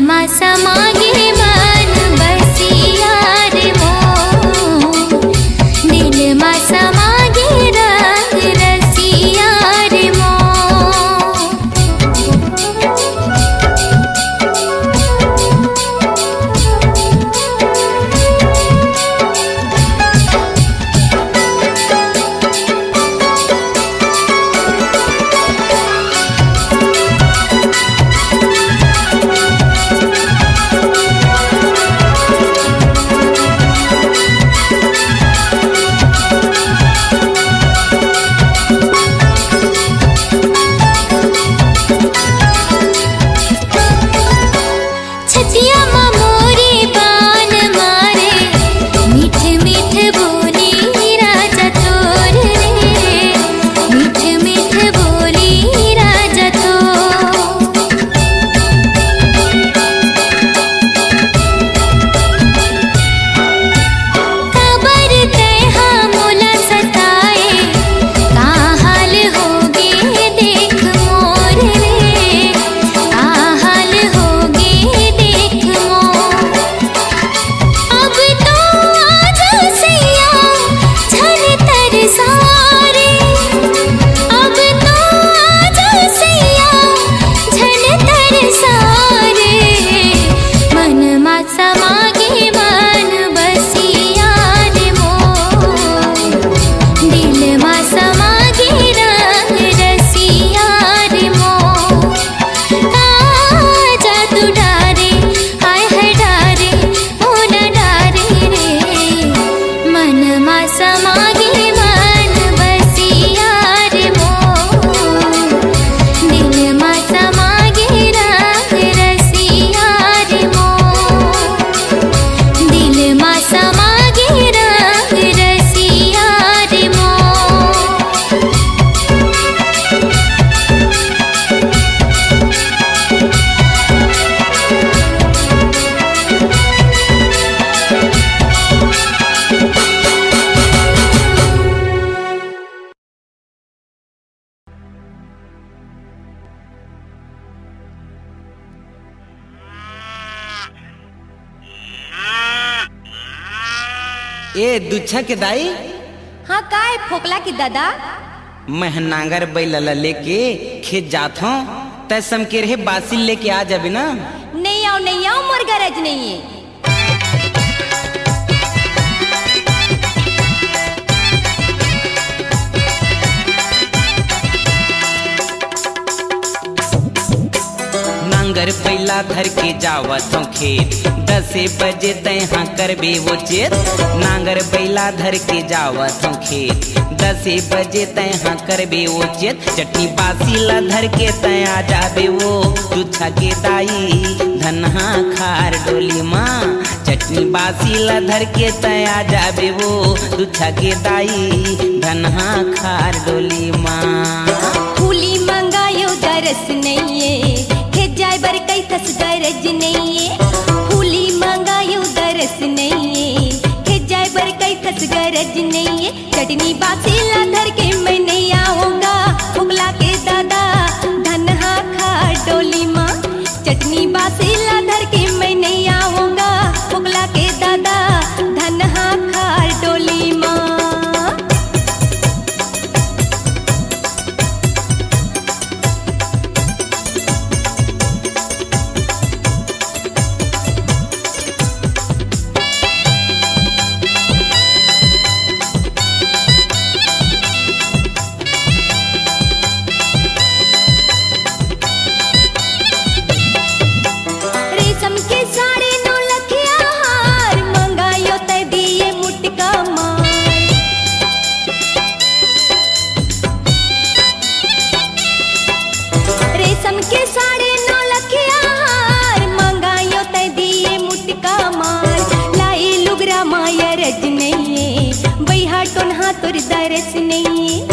मनमा समागे मन बसिया रे मोर, दिलमा समागे रंग रसिया रे ए दुच्छा के दाई। हाँ काय फोकला की दादा। मैं नांगर बैल लेके खेत जात हूँ, तय समके रहे बासिल लेके आ जाबे ना। नहीं आओ मोर गरज नहीं है। नांगर बैला धर के जावत हूँ खेत, 10 बजे तहाँ करबे वो चेत। नांगर बैला धर के जावत हूँ खेत, 10 बजे तहाँ करबे वो चेत। चटनी बासी ला धर के तया जाबे वो दुच्छा के दाई, धनहा खार डोली माँ। चटनी बासी ला धर के तया जाबे वो दुच्छा के दाई, धनहा खार डोली माँ। फूली मंगायो दरस नहीं है, खेत जाए बर कई थस गरज नहीं है। फूली मंगायो दरस नहीं है, खेत जाए बर कई थस गरज नहीं है। चटनी बासी ला धर के मैं नहीं आऊंगा, फुगला के दादा धनहा खा डोली माँ। चटनी बासी ला धर के मैं नहीं आऊंगा, फुगला के दादा धनहा खा डोली माँ। दरस नहीं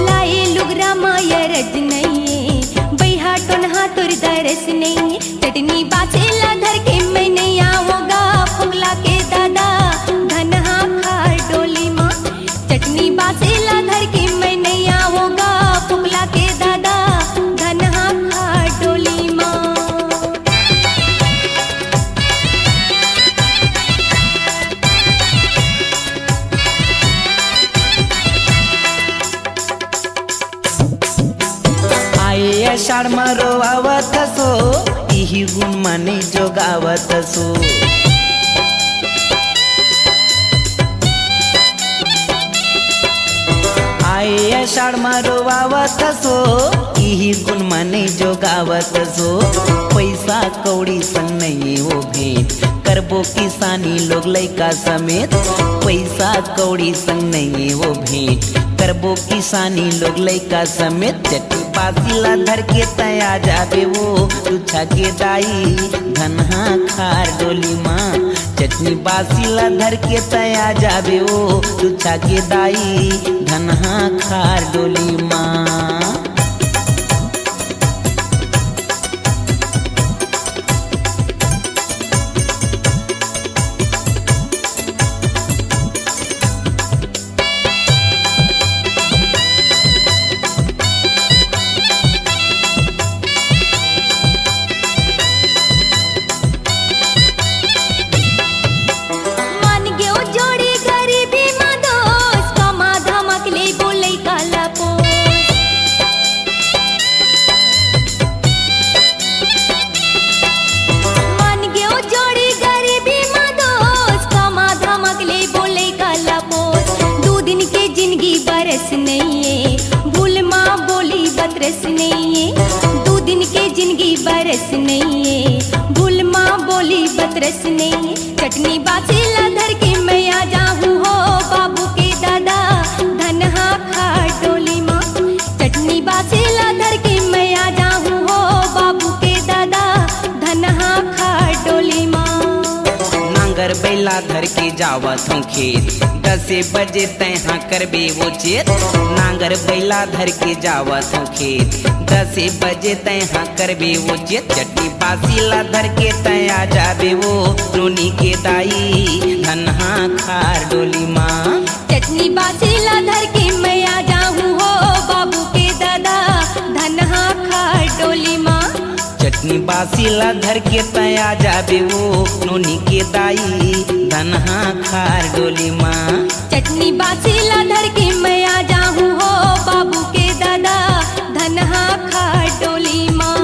लाई लुगरा माया रज नहीं, बैहा टोनहा तुर दरस नहीं। चटनी बासेला धर के मैं नहीं आऊंगा, फुगला के दादा धनहा खा डोली माँ। चटनी बासेला धर के मैं नहीं आऊंगा, फुगला के दादा धनहा खा डोली माँ। आषाढ मा रोवावत सो इही गुण मने जोगावत सो आए आषाढ मा रोवावत सो इही गुण मने जोगावत सो पैसा कौड़ी संग नहीं वो भेंट करबो किसानी लोग लइका समेत पैसा कौड़ी संग नहीं वो भेंट करबो किसानी लोग लइका समेत चट्टी पासिला धर के तया जाबे वो तुछा के दाई धनहा खार डोली माँ चटनी बासिला धर के तया जाबे वो तुछा के दाई धनहा खार डोली माँ चटनी बासिला धर के मैं आ जाऊँ हो बाबू के दादा धनहा खार डोली माँ चटनी बासिला धर के मैं आ जाऊँ हो बाबू के दादा धनहा खार डोली माँ नांगर बैला धर के जावत हूँ खेत 10 बजे तैहा करबे वो चेत नांगर बैला धर के जावत हूँ खेत 10 बजे तैहा करबे वो चेत चट्टी बासिला धर के तया जाबे वो रोनी के दाई धनहा खार डोली माँ चटनी बासिला धर के मैं आ जाऊँ हो बाबू के दादा धनहा खार डोली माँ चटनी बासिला धर के तया जाबे वो नोनी के दाई धनहा खार डोली माँ चटनी बासिला धर के मैं आ जाऊँ हो बाबू के दादा धनहा खार डोली माँ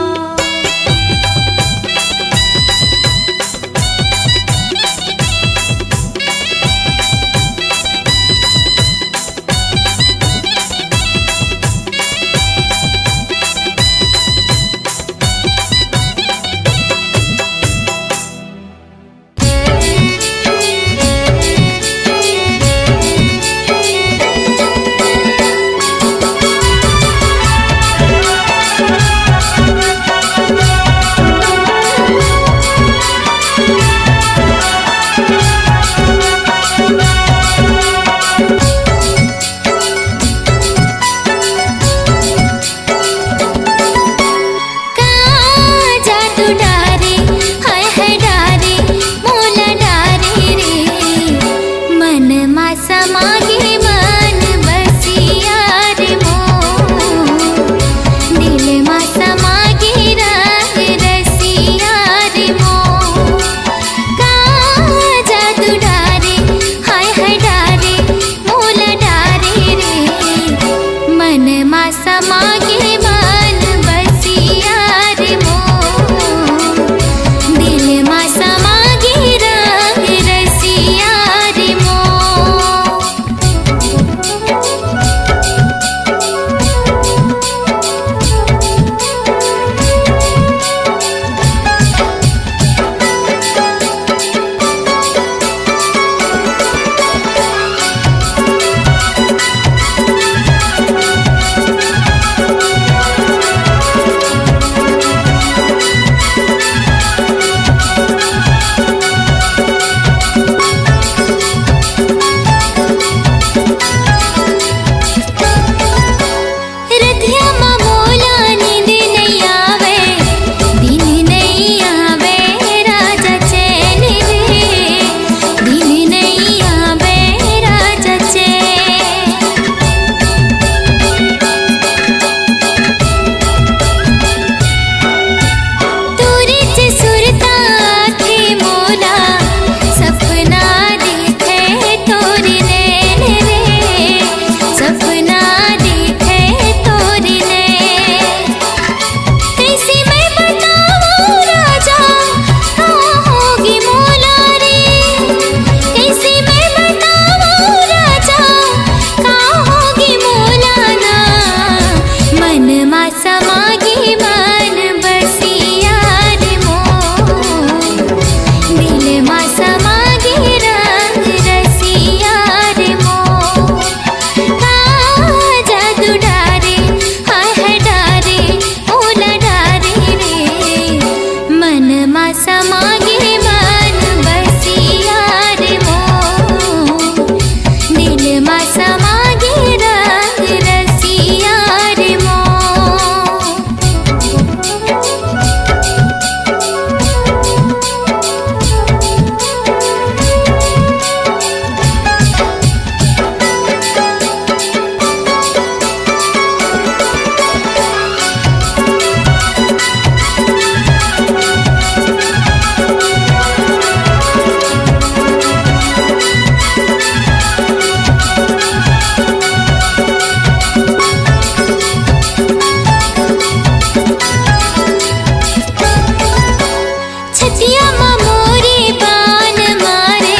छतिया मोरे बान मारे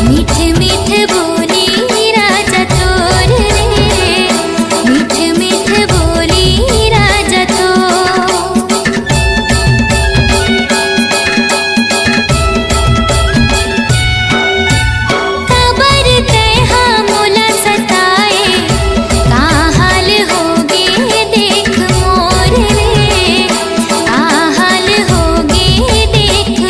मीठ मीठ बोली राजा तोर रे मीठ मीठ बोली राजा तो खबर तैहा मोला सताए का हाल होगे देख मोर रे का हाल होगे देख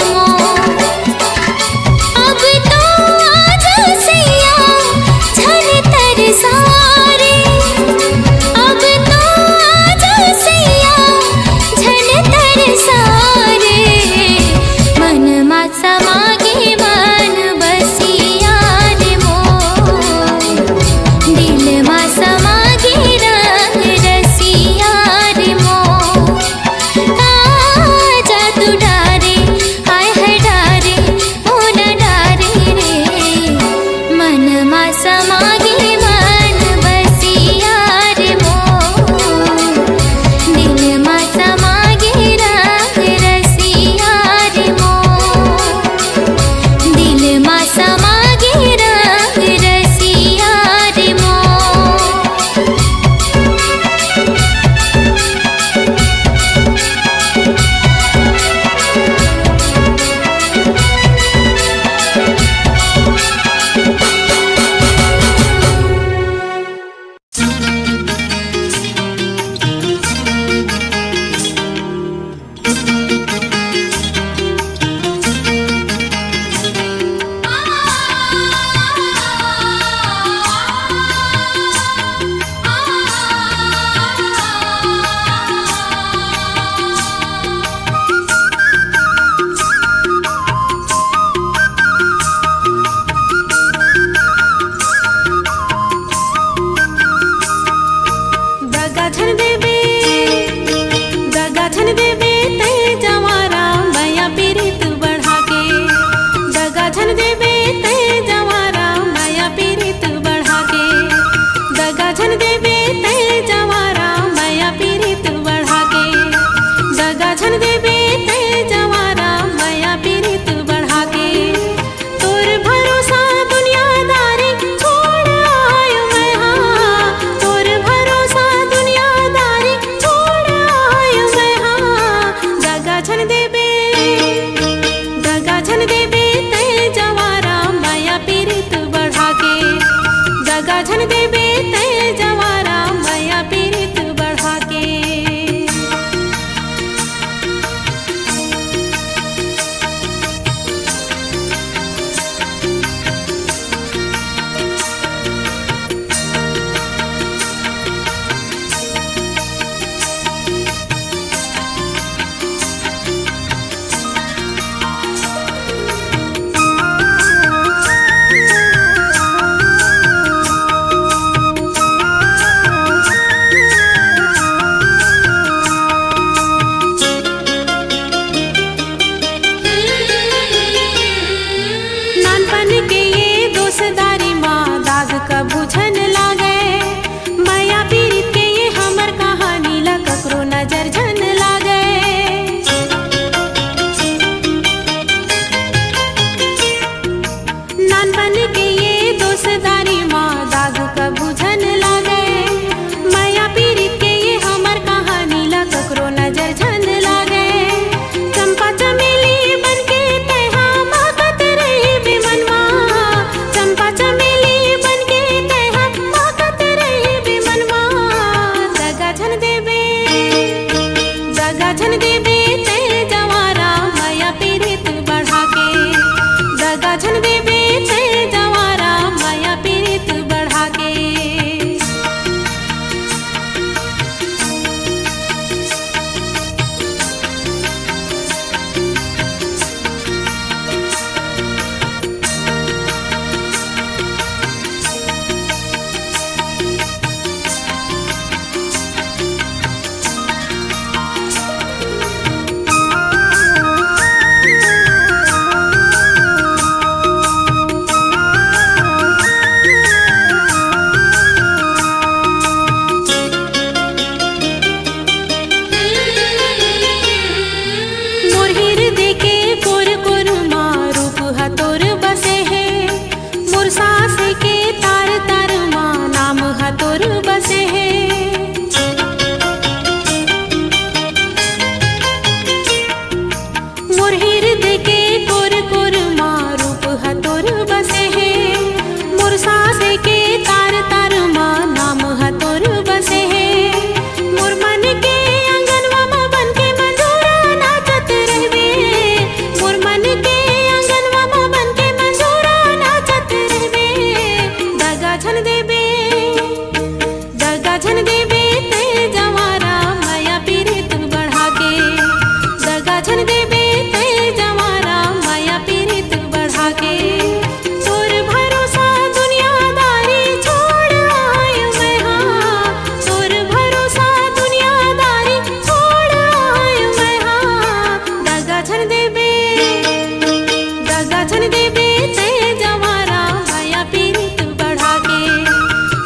झन देबे ते जवारा माया पीरित बढ़ा के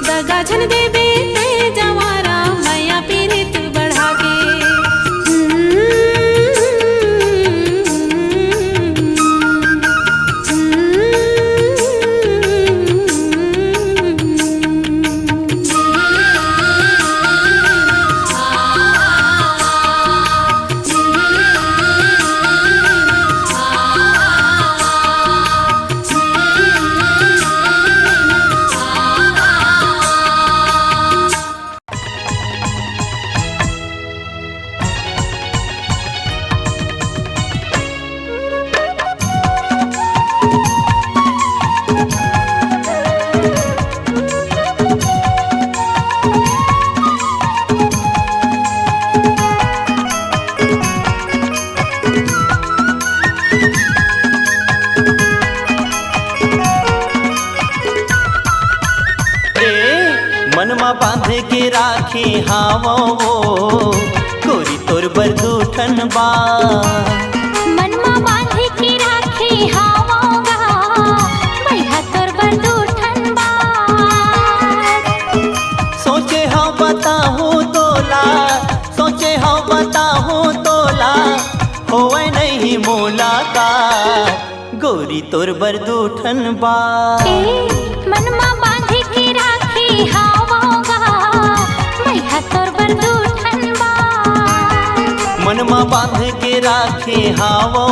दगा झन देबे ते जवारा माया पीरित बढ़ा के मनमा बांध के राखे हावो गोरी तोर बरदूठन बा मनमा बांध के राखे हावोगा मैया तोर बरदूठन बा सोचे हाँ बताहूँ तोला सोचे हाँ बताहूँ तोला होवे नहीं मुलाकात गोरी तोर बरदूठन बा मनमा बांध के राखे हावोगा मैया तोर बरदूठन बा मनमा बांध के राखे हावो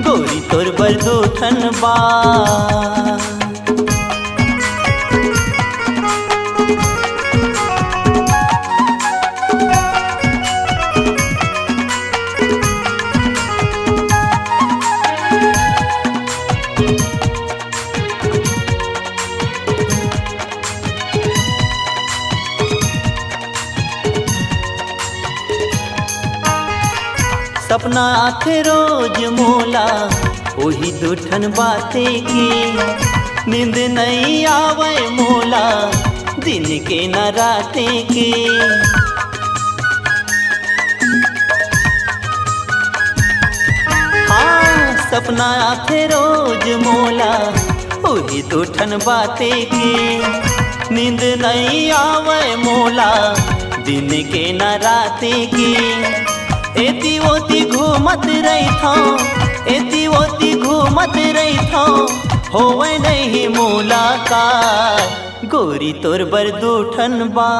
गोरी तोर बरदूठन बा सपना आथे रोज मोला वही दूठन बाते की नींद नहीं आवे मोला दिन के न राते के हाँ सपना आथे रोज मोला वही दूठन बाते की नींद नहीं आवे मोला दिन के न राते की एती ओती घूमत रही था एती ओती घूमत रही था होवे नहीं मुलाकात गोरी तोर बरदूठन बा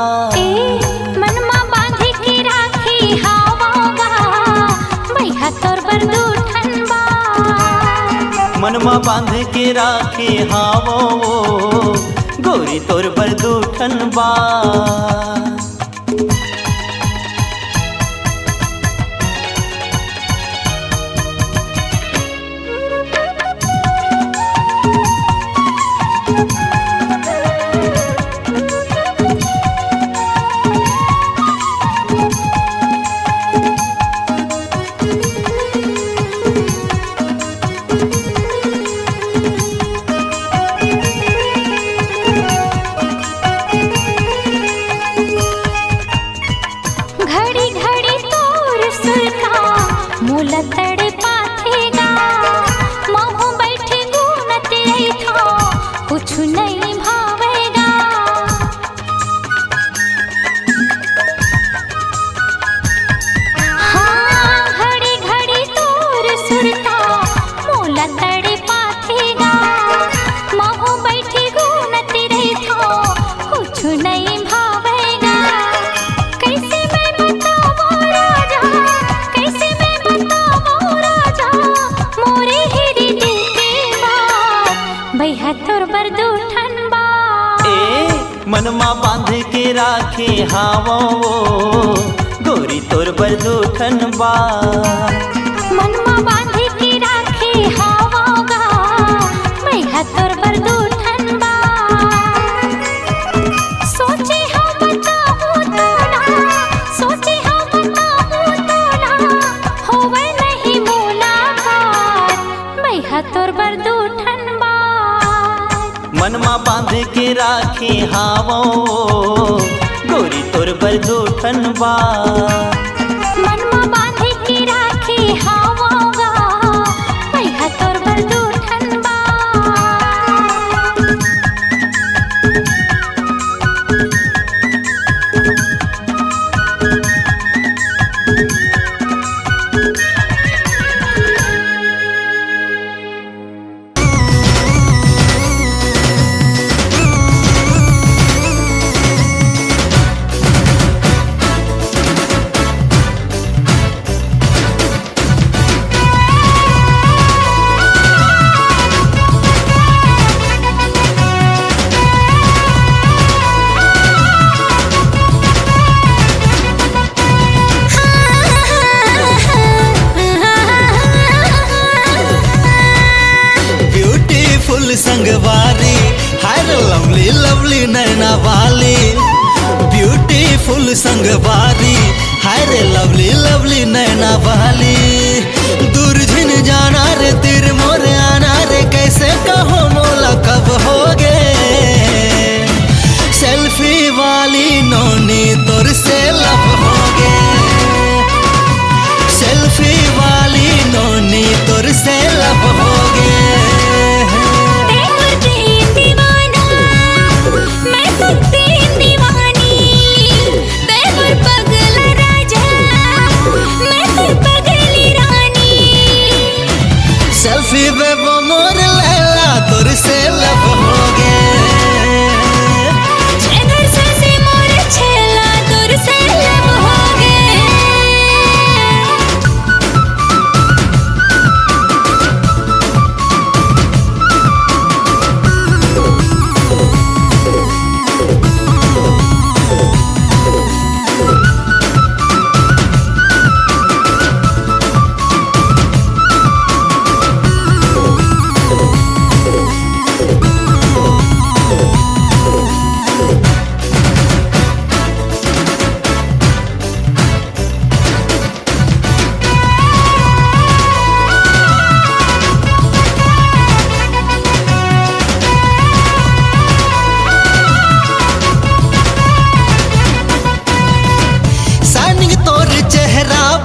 मनमा बांध के राखे हावोगा मैया तोर बरदूठन बा मनमा बांध के राखे हावो गोरी तोर बरदूठन बा मनमा बांध के राखे हावो गोरी तोर बरदूठन बा मनमा बांध के राखे हावोगा मैया तोर बरदूठन बा सोचे हम बताऊं तोला सोचे हम बताऊं तोला होवे नहीं मुलाकात मैया तोर बरदूठन बा मनमा बांध के राखे हावो गोरी तोर बरदूठन बा मनमा बांध के राखे हावोगा मैया तोर बरदूठन लवली लवली नैना वाली ब्यूटीफुल संगवारी, हाय रे लवली लवली नैना वाली। दूर झिन जाना रे तिर मोरे आना रे, कैसे कहो मोला कब होगे। सेल्फी वाली नोनी तोर से लब होगे, सेल्फी वाली नोनी तोर से लब होगे। सेल्फी बेबो मोर लैला तोर से लब होगे।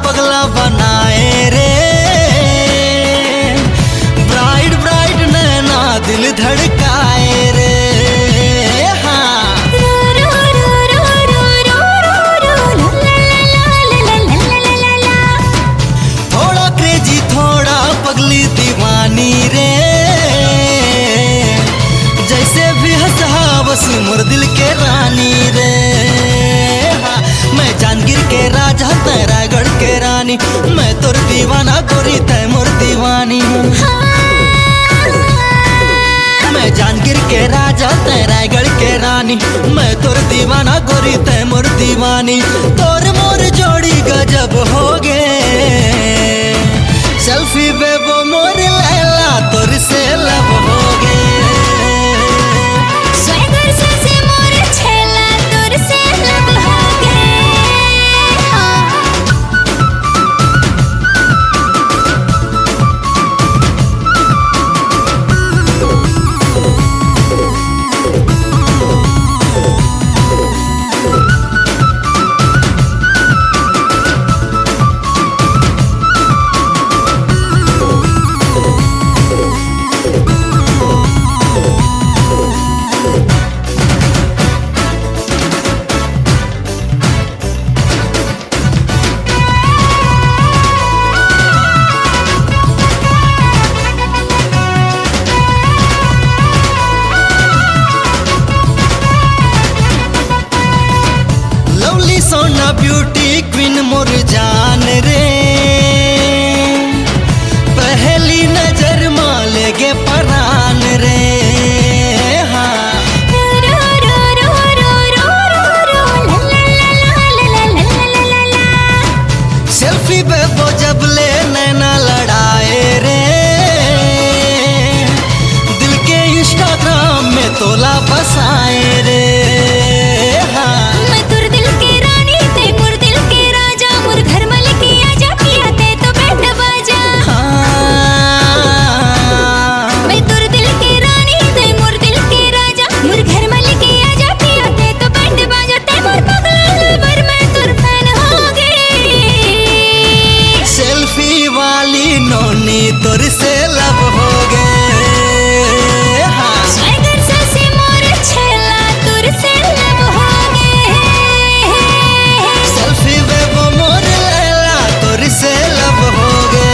पगला बनाए रे ब्राइट ब्राइट नैना दिल धड़काए रे। हाँ थोड़ा क्रेजी थोड़ा पगली दीवानी रे, जैसे भी हंसा बस मोर दिल के रानी रे। हाँ मैं जांगीर के राजा तै रायगढ़ के रानी, मैं तोर दीवाना गोरी तै मोर दीवानी। मैं जांगीर के राजा तै रायगढ़ के रानी, मैं तोर दीवाना गोरी तै मोर दीवानी। तोर मोर जोड़ी गजब होगे, सेल्फी बेबो मोर लैला तोर से लब होगे। सोना ब्यूटी क्वीन मोर जान रे, पहली नजर माले गे परान रे। हाँ सेल्फी बेबो जब ले नैना लड़ाए रे, दिल के इंस्टाग्राम में तोला बसाए रे। तोर से लब होगे। हाँ से मोर छेला तोर से लब होगे। सेल्फी बेबो मोर लैला तोर से लब होगे।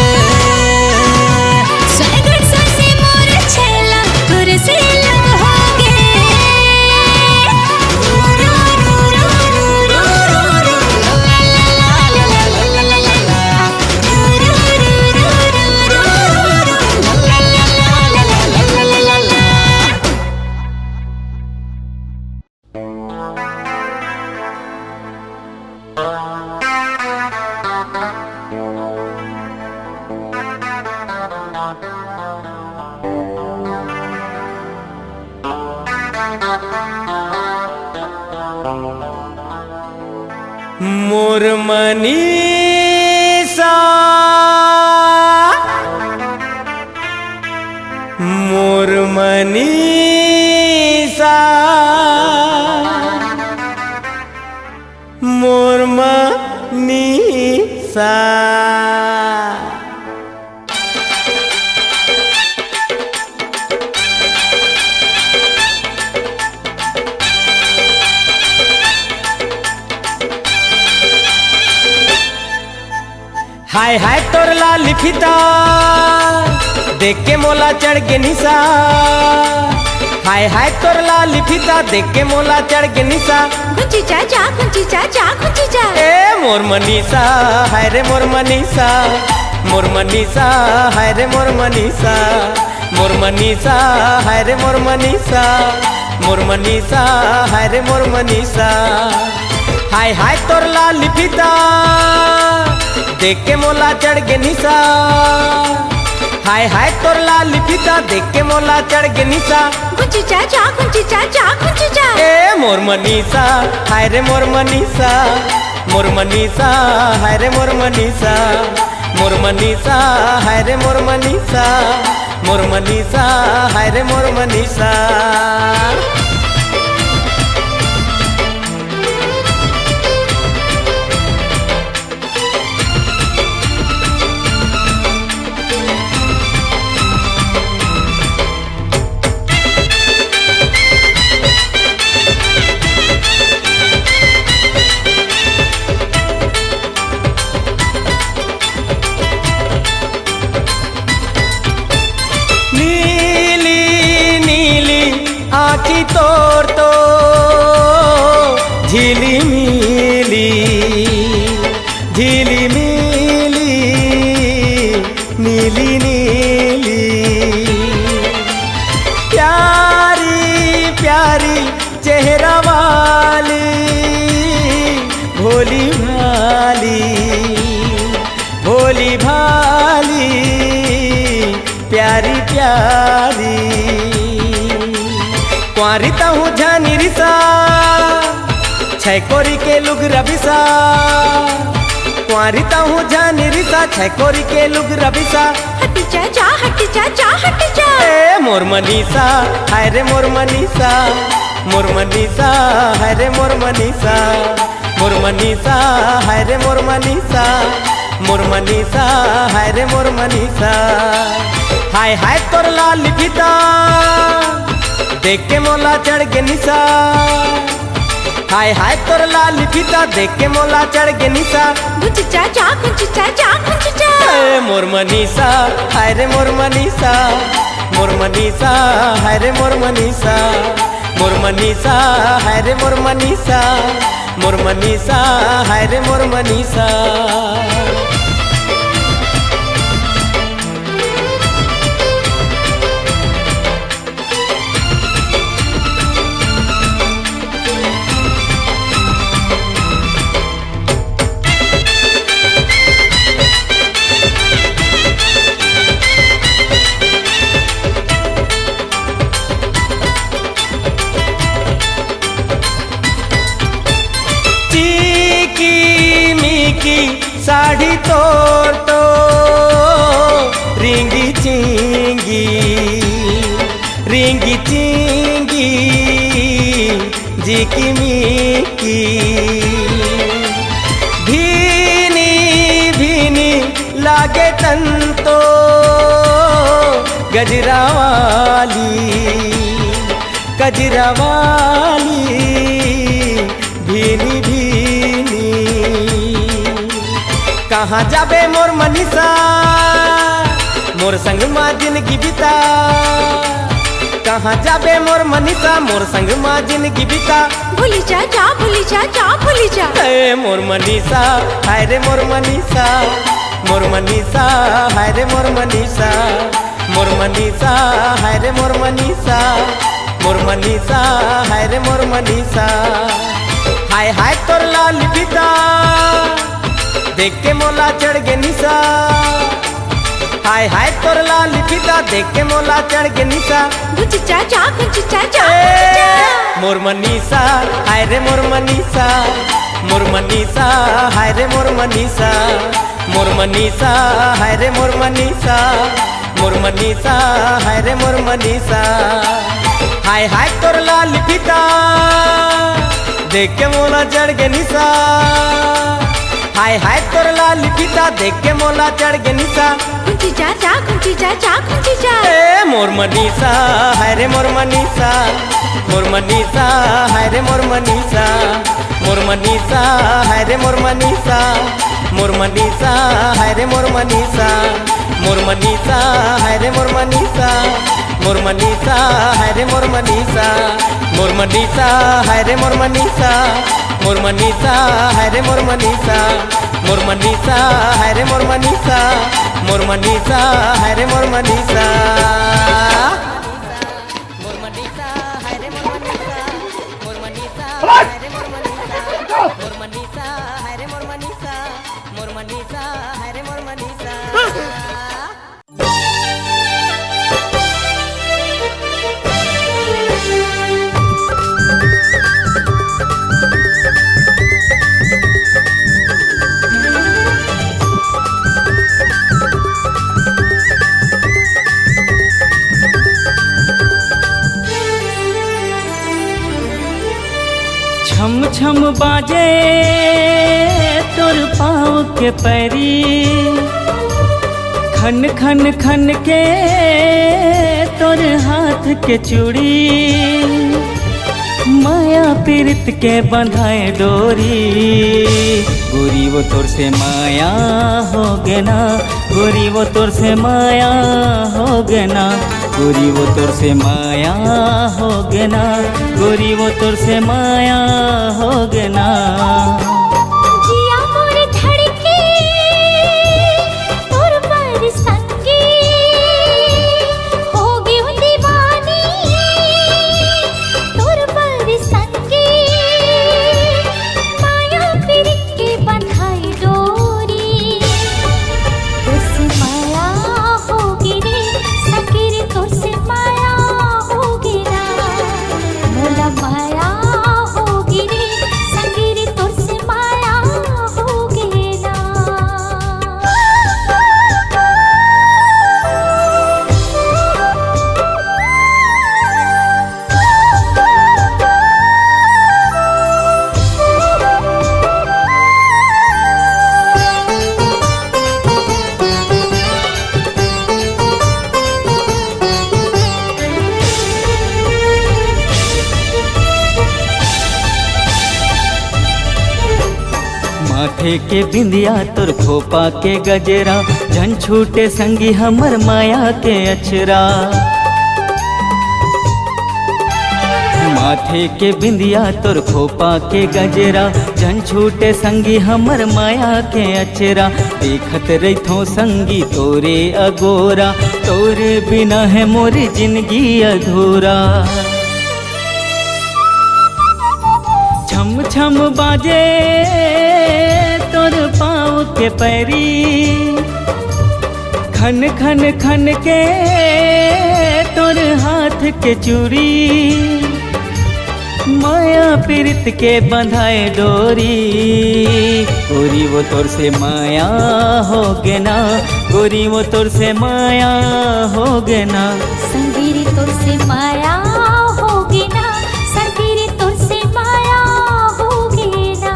से मोर छेला तोर से लब होगे। मोर मनीषा मोर मनीषा मोर मनीषा हाय हाय तोर लाली फीता देख के मोला चढ़ के निशा हाय हाय तोर लाली फीता देख के मोला चढ़ के निशा गुंची चाचा गुंची चाचा गुंची चा ए मोर मनीषा हाय रे मोर मनीषा मोर मनीषा हाय रे मोर मनीषा मोर मनीषा हाय रे मोर मनीषा मोर मनीषा हाय रे मोर मनीषा हाय हाय तोर लाली फीता देख के मोला चढ़ के निशा हाय हाय तोर लाली फीता देख के मोला चढ़ के निशा गुंची चाचा गुंची चाचा गुंची चा ए मोर मनीषा हाय रे मोर मनीषा मोर मनीषा हाय रे मोर मनीषा मोर मनीषा हाय रे मोर मनीषा मोर मनीषा हाय रे मोर मनीषा आँखी तोर तो झीली मिली नीली नीली प्यारी प्यारी चेहरा वाली भोली भाली प्यारी प्यारी कुंवारिता हूँ जानी रिसा छै कोरी के लुग रबिसा कुंवारिता हूँ जानी रिसा छै कोरी के लुग रबिसा हटी चाचा हटी चाचा हटी चा ए मोर मनीषा हाय रे मोर मनीषा मोर मनीषा हाय रे मोर मनीषा मोर मनीषा हाय रे मोर मनीषा मोर मनीषा हाय रे मोर मनीषा हाय हाय तोर लाली फीता देख के मोला चढ़ के निशा हाय हाय तोर लाली फीता देख के मोला चढ़ के निशा गुंची चाचा गुंची चाचा गुंची चा ए मोर मनीषा हाय रे मोर मनीषा मोर मनीषा हाय रे मोर मनीषा मोर मनीषा हाय रे मोर मनीषा मोर मनीषा हाय रे मोर मनीषा साड़ी तोर तो रिंगी चिंगी जी की मीकी भीनी लागे तन तो गजरा वाली भीनी कहाँ जाबे मोर मनीषा मोर संग माँ जिंदगी बिता कहाँ जाबे मोर मनीषा मोर संग माँ जिंदगी बिता भूली चाचा भूली चाचा भूली चा ए मोर मनीषा हाय रे मोर मनीषा मोर मनीषा हाय रे मोर मनीषा मोर मनीषा हाय रे मोर मनीषा मोर मनीषा हाय रे मोर मनीषा हाय हाय तोर लाली फीता देख के मोला चढ़ के निशा हाय हाय तोर लाली फीता देख के मोला चढ़ के निशा गुंची चाचा गुंची चाचा मोर मनीषा हाय रे मोर मनीषा मोर मनीषा हाय रे मोर मनीषा, मोर मनीषा हाय रे मोर मनीषा, मोर मनीषा हाय रे मोर मनीषा। हाय हाय तोर लाल फीता देख के मोला चढ़ गे निशा, हाय हाय तोर लाल फीता देख के मोला चढ़ गे निशा। खुंची जा जा खुंची जा जा खुंची जा। ए मोर मनीषा हाय रे मोर मनीषा, मोर मनीषा हाय रे मोर मनीषा, मोर मनीषा हाय रे मोर मनीषा, मोर मनीषा हाय रे मोर मनीषा, मोर मनीषा हाय रे मोर मनीषा, मोर मनीषा हाय रे मोर मनीषा, मोर मनीषा हाय रे मोर मनीषा, मोर मनीषा हाय रे मोर मनीषा, मोर मनीषा हाय रे मोर मनीषा, मोर मनीषा हाय रे मोर मनीषा। मोर मनीषा हाय रे मोर मनीषा, मोर मनीषा हाय रे मोर मनीषा, मोर मनीषा हाय रे मोर मनीषा, मोर मनीषा हाय रे मोर मनीषा। छम छम बाजे तोर पाँव के पैरी, खन खन खन के तोर हाथ के चूड़ी, माया पीरित के बंधाए डोरी, गोरी वो तोर से माया हो गे ना, गोरी वो तोर से माया हो गे ना, गोरी वो तोर से माया हो गे ना, गोरी वो तोर से माया हो गे ना। जिया मोर धड़के तोर पर संगी, होगी हूँ दीवानी तोर पर संगी, माया पीरित के बंधाई डोरी, तुझसे माया होगी रे सखी रे, तुझसे माया होगी ना, मोला माया होगी रे सखी रे, तुझसे माया होगी ना। माथे के बिंदिया तोर खोपा के गजरा, झन छूटे संगी हमर माया के अचरा। माथे के बिंदिया तोर खोपा के गजरा, झन छूटे संगी हमर माया के अचरा। देखत रहिथो संगी तोरे अगोरा, तोरे बिना है मोरी जिंदगी अधूरा। छम छम बाजे तोर पाँव के पैरी, खन खन खन के तोर हाथ के चूड़ी, माया पीरित के बंधाए डोरी, गोरी वो तोर से माया हो गे ना, गोरी वो तोर से माया हो गे ना। संगीरी तोर से माया होगी ना, संगीरी तोर से माया होगी ना।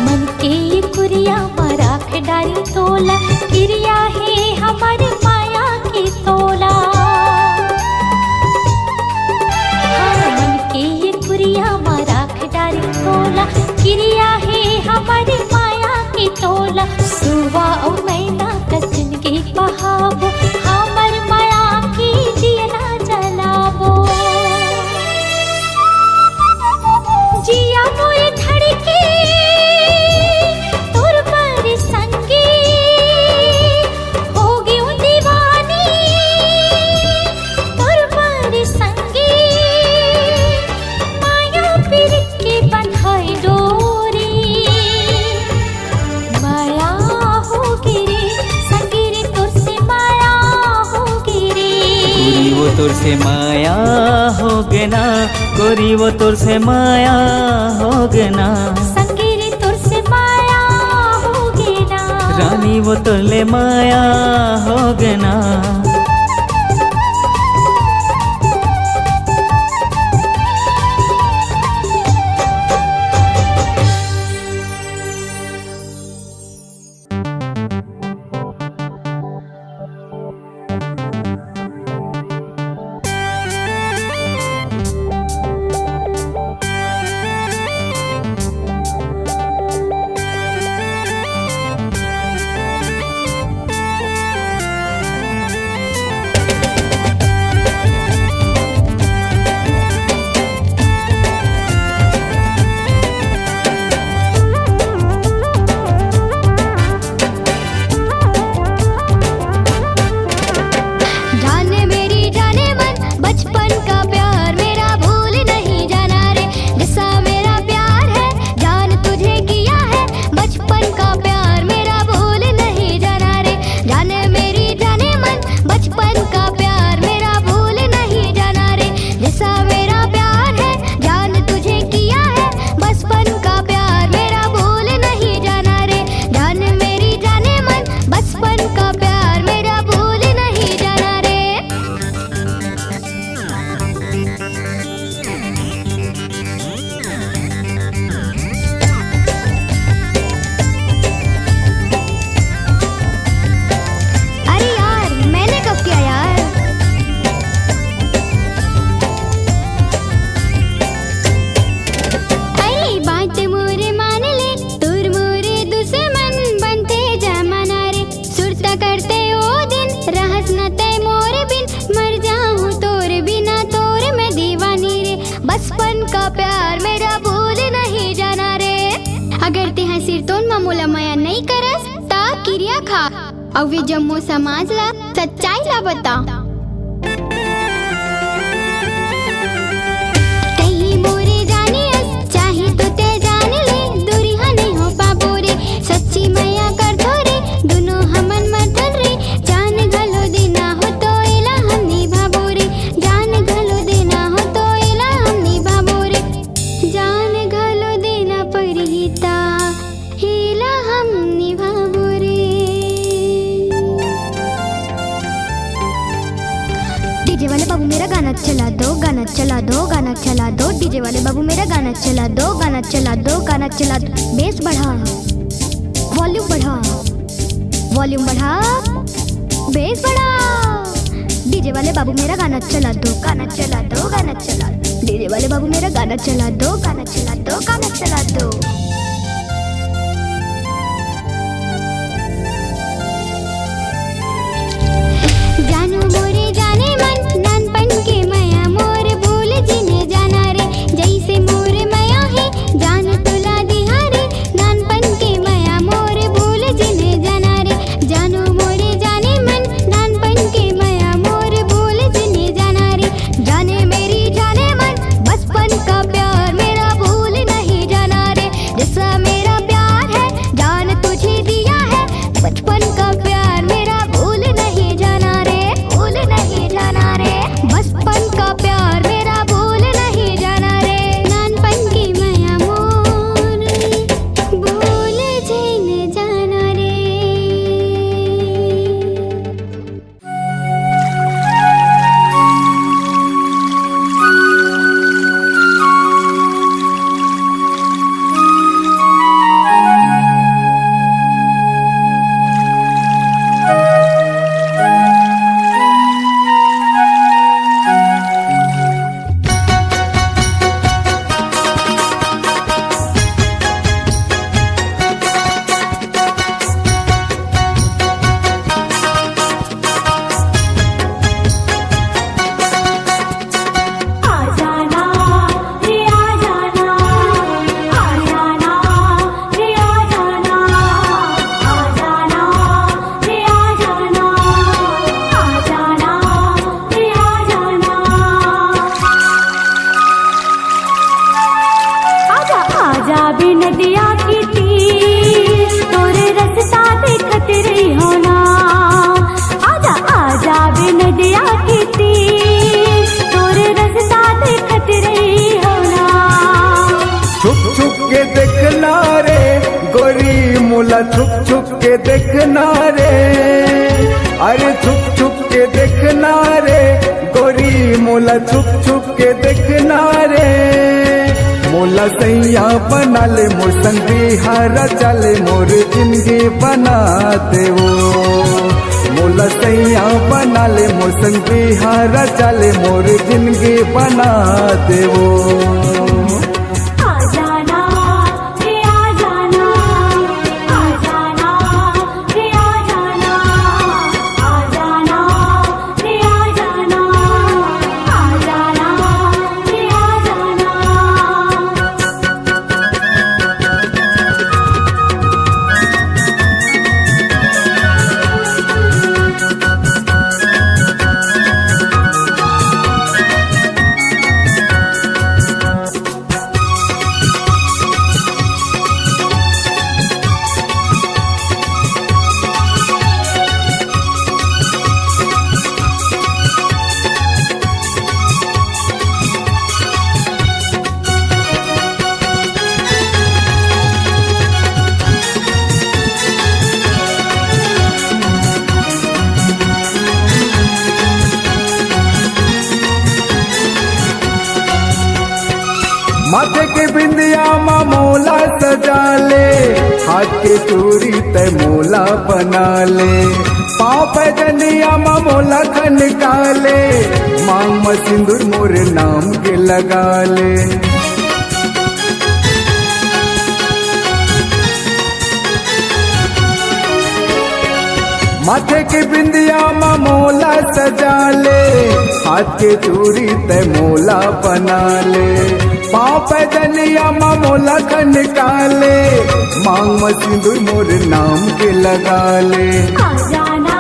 मन के ये कुरिया मराख डारी तोला, क्रिया है हमारे माया की तोला। हाँ, मन के ये कुरिया मराख डारी तोला, क्रिया है हमारे माया की तोला। सुवा और मैना कचन के बहावो, हमर माया की दिया ना जलावो। जिया मोर धड़के तोर पर माया हो गे ना गोरी वो तोर से माया हो गे ना संगीरी तुर से माया होगे ना रानी वो तोर ले माया हो गे ना जाने मेरी जाने मन बचपन का प्यार मेरा भूल नहीं जाना रे जैसा मेरा प्यार है जान तुझे किया है बचपन का प्यार मेरा भूल नहीं जाना रे जाने मेरी जाने मन बचपन का प्यार मेरा भूल नहीं जाना रे जैसा मेरा प्यार है जान तुझे किया है बचपन का प्यार मेरा भूल नहीं जाना रे जाने मेरी जाने मन बचपन का प्यार मेरा भूल नहीं जाना रे अरे यार मैंने कब किया यार अरे बात मोरे मान ले तुर मोरे दुश्मन बनते जमाना रे सुरता करते ओ दिन रहस न तय मोरे बिन मर जाऊं तोर बिना तोर मैं दीवानी रे बचपन का प्यार मेरा भूल नहीं जाना रे अगर ते हंसिर तोन मामूला माया नहीं करस ता किरिया खा और वे जम्मू समाज ला सच्चाई ला बता कहीं मोरे जानियस चाहे तो ते जान ले दूरिया नहीं हो पाबो रे सच्ची मैया कर दो रे दोनों हमन मर्दन रे जान घलो देना हो तो एला हम निभाबो रे जान घलो देना हो तो एला हम निभाबो रे जान घलो देना परिहिता हेला हम निभाबो रे डीजे वाले बाबू मेरा गाना चला दो गाना चला दो गाना चला दो डीजे वाले बाबू मेरा गाना चला दो गाना चला दो गाना चला दो बेस बढ़ा वॉल्यूम बढ़ा वॉल्यूम बढ़ा बेस बढ़ा डीजे वाले बाबू मेरा गाना चला दो गाना चला दो गाना चला दो डीजे वाले बाबू मेरा गाना चला दो गाना चला दो गाना चला दो जानू मोरे जाने मन नानपन के माया मोर भूल जिने जाना रे जैसे मोरे माया है जान तुला दिहा रे नानपन के माया मोर भूल जिने जाना रे जानू मोरे जाने मन नानपन के माया मोर भूल जिने जाना रे जाने मेरी जाने मन बचपन का प्यार मेरा भूल नहीं जाना रे जिस मोला छुप छुप के देखना रे, अरे छुप छुप के देखना रे गोरी मोला छुप छुप के देखना रे। मोला सैया बना ले मोर संग बिहारा चले मोर जिंदगी बनाते हो। मोला सैया बना ले मोर संग बिहारा चले मोर जिंदगी बनाते हो। आ जाना रे आ जाना, आ जाना रे आ जाना, आ जाना रे आ जाना, आ जाना रे आ जाना। माथे के बिंदिया माँ मोला सजा ले, हाथ के चूड़ी ते मोला बना ले, पाँव पे जनिया माँ मोला खनका ले, मांग में सिंदूर मोर नाम के लगा ले। माथे के बिंदिया माँ मोला सजा ले, हाथ के चूड़ी ते मोला बना ले, पाँव पे जनिया माँ मोला खनका ले, मांग में सिंदूर मोर नाम के लगा ले। आ जाना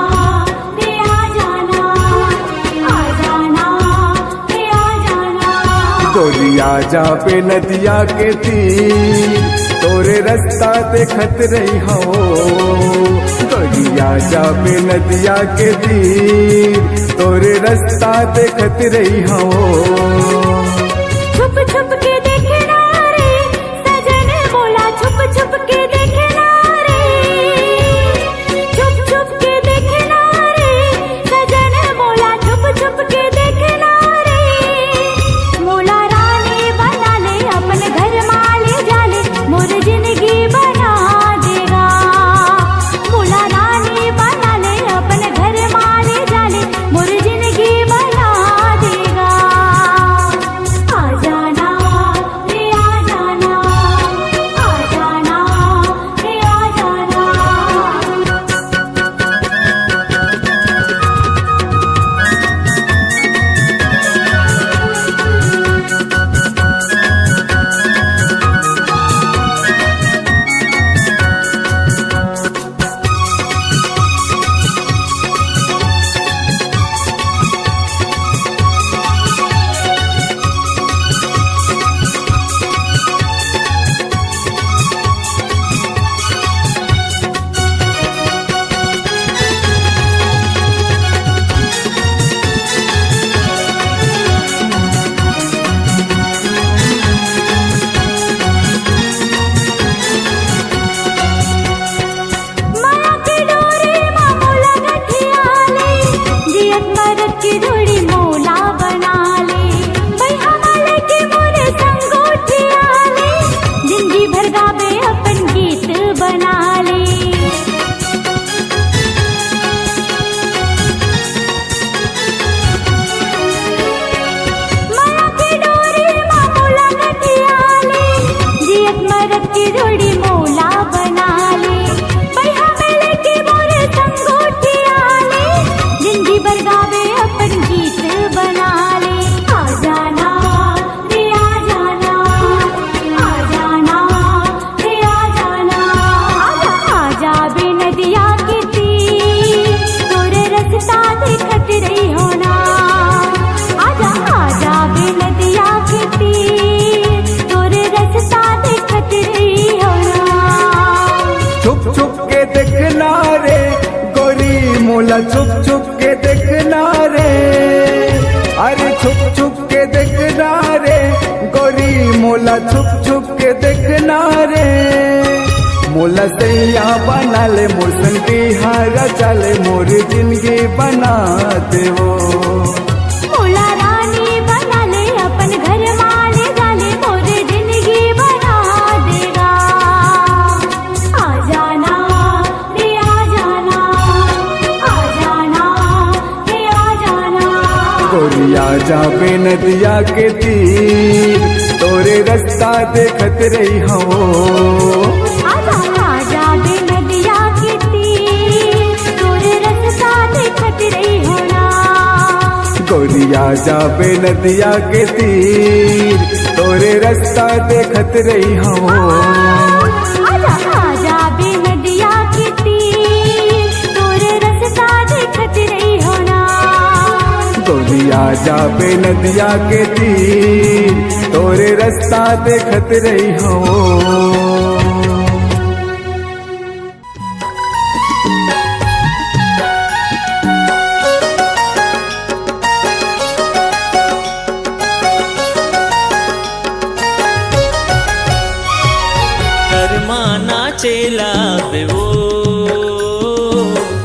रे आ जाना, आ जाना रे आ जाना। गोरिया जा पे नदिया के तीर तोरे रास्ता देखत रही हो। गोरिया जा पे नदिया के तीर तोरे रास्ता देखत रही हो। छुप छुप के देखना रे सजन बोला, छुप छुप के देखना रे, छुप छुप के देखना रे सजन बोला, छुप छुप के देखना रे। मोला रानी बना ले अपन घर माले जाले, मोर जिंदगी बना देगा। मोला रानी बना ले अपन घर माले जाले, मोर जिंदगी बना देगा। आ जाना रे आ जाना, आ जाना रे आ जाना। माया की डोरी माँ मोला गठिया ले, जियत मरद की डोरी मोला बना ले, भैया वाले की मोरे संग उठिया ले, जिंदगी भर गावे अपन गीत बना ले। माया की डोरी माँ मोला गठिया ले, जियत मरद की डोरी मोला बना ले, भैया वाले की मोरे संग उठिया ले, जिंदगी भर गावे अपन गीत बना ले। आ जाना रे आ जाना, आ जाना रे आ जाना। आ जा बे नदिया के तीर तोरे रास्ता देखत रही होना। आजा बे नदिया के तीर तोरे रास्ता देखत रही होना। छुप छुप के देखना रे गोरी मोला छुप छुप के देखना रे, अरे छुप छुप के देखना रे गोरी मोला छुप छुप के देखना रे। मोला सैया बना ले मोर संगी हारा चले मोर जिंदगी बना देवो। मोला रानी बना ले अपन घर वाले डाले मोर जिंदगी बना देगा। आ जाना रे आ जाना, आ जाना रे आ जाना। गोरिया जाबे नदिया के तीर तोरे रास्ता देखत रही हो। आजा बे नदिया के तीर तोरे रास्ता देखत रही हो ना। गोरिया जाबे नदिया के तीर तोरे रास्ता देखत रही हो। आजा बे नदिया के तीर तोरे रास्ता देखत रही हो ना। गोरिया जाबे नदिया के तीर तोरे रास्ता देखत रही हो। कर्मा नाचेला बेवो,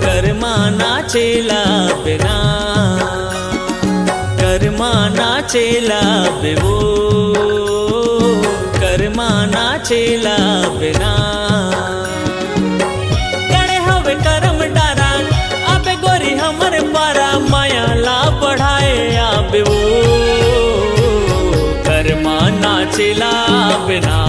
कर्मा नाचेला बेना, कर्मा नाचेला बेवो, कर्मा नाचेला बेना। गणे हवे करम डारा आबे गोरी हमर पारा माया ला बढ़ाए आबे वो, कर्मा नाचेला बेना।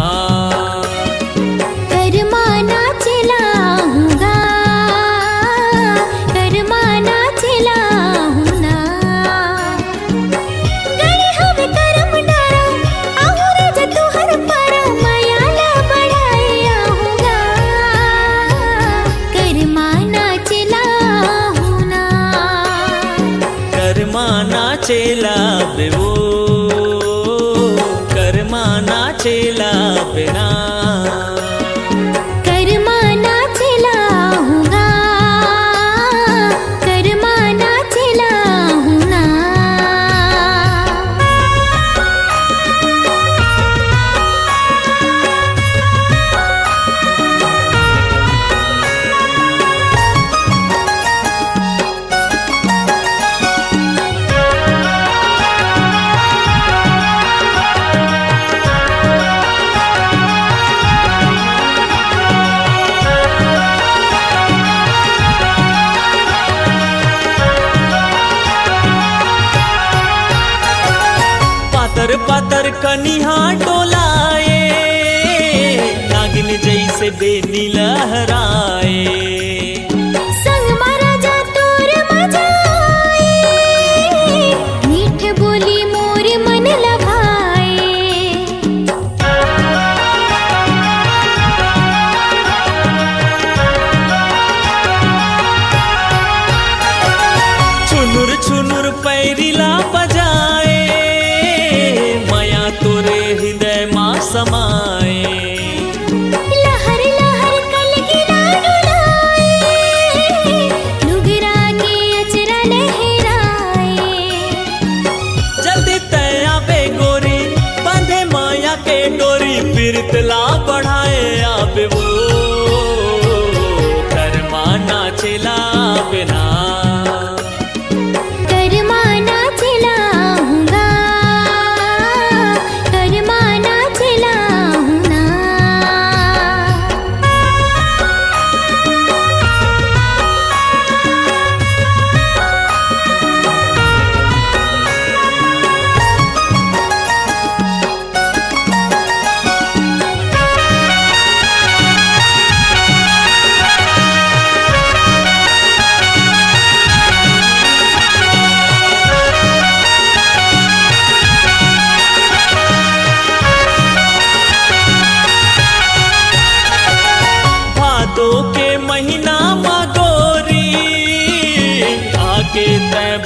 नाचेला बेवो, कर्मा नाचेला बेना। कर्मा नाचेला हूँगा, कर्मा नाचेला हूँ ना। पातर पातर कनिहा डोलाए, नागिन जैसे बेनी लहराए। संग मारा जा तोर मजाए, मीठ बोली मोर मन लभाए। छुनुर छुनुर पैरिला बजाए, तोरे हृदय माँ समाए। लहर लहर कलगिरा डुलाए, लुगरा के अचरा लहराए। जल्दी तैया बे गोरी बांधे माया के डोरी, पीरतला बढ़ाए आबे वो, कर्मा नाचेला बिना।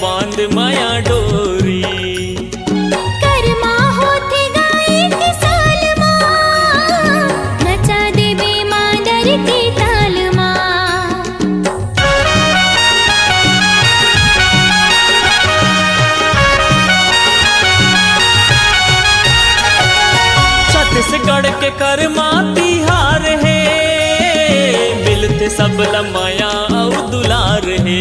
बांध माया डोरी, कर्मा होते गाए के साल माँ, नचा देवे माँ डर के ताल माँ। छत्तीसगढ़ के कर्मा तिहार है, माया और दुलार है।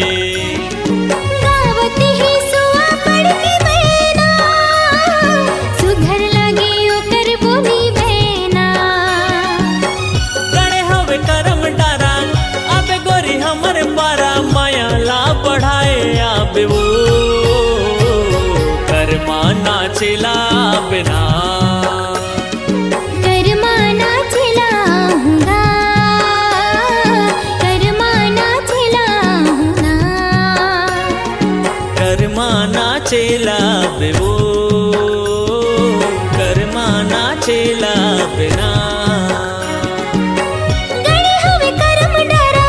गावत ही सुआ पड़ के बहना, सुघर लगे ओकर बोली बहना। गणे हवे करम डारा आबे गोरी हमर पारा, माया ला बढ़ाए आबे वो कर्मा नाचेला बिना। कर्मा नाचेला हूँगा, कर्मा नाचेला हूँगा। कर्मा नाचेला बे वो कर्मा नाचेला बिना। गणे हवे करम डारा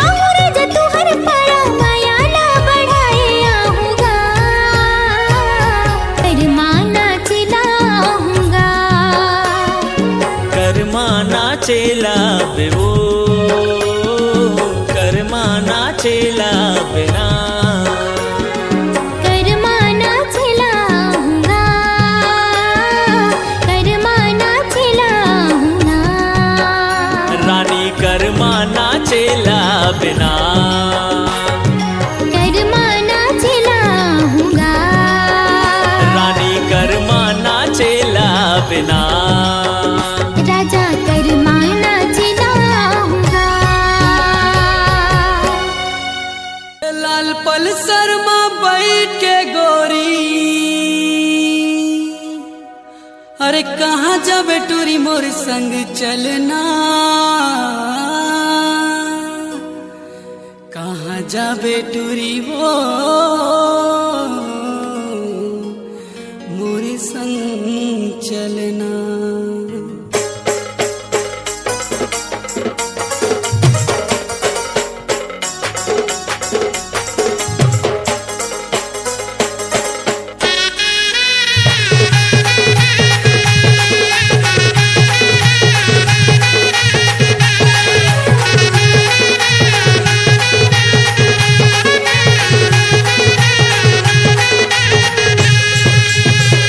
आहुर जतु हर पारा, माया ला बढ़ाए आहूँगा। कर्मा नाचेला हूँगा। कर्मा नाचेला बे वो कर्मा नाचेला बिना। कर्मा नाचेला हूँगा, कर्मा नाचेला हूँगा। रानी कर्मा नाचेला बिना। कर्मा नाचेला हूँगा। रानी कर्मा नाचेला बिना। राजा कर्मा नाचेला हूँगा। लाल पल्सर में बैठ के गोरी, अरे कहाँ जाबे टूरी मोर संग चलना। कहाँ जाबे टूरी वो मोर संग चलना।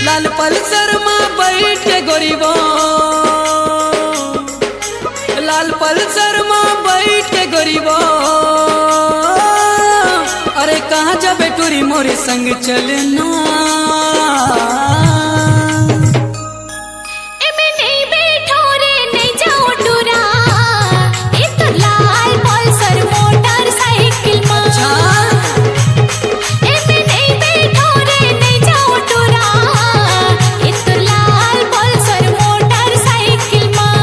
लाल पल्सर में बैठ के गोरीबो, लाल पल्सर में बैठ के गोरीबो, अरे कहाँ जाबे टूरी मोरे संग चलना। एमे नहीं बैठो रे नहीं जाओ टूरा, ये तो लाल पल्सर मोटरसाइकिल माँ। एमे नहीं बैठो रे नहीं जाओ टूरा, ये तो लाल पल्सर मोटरसाइकिल माँ।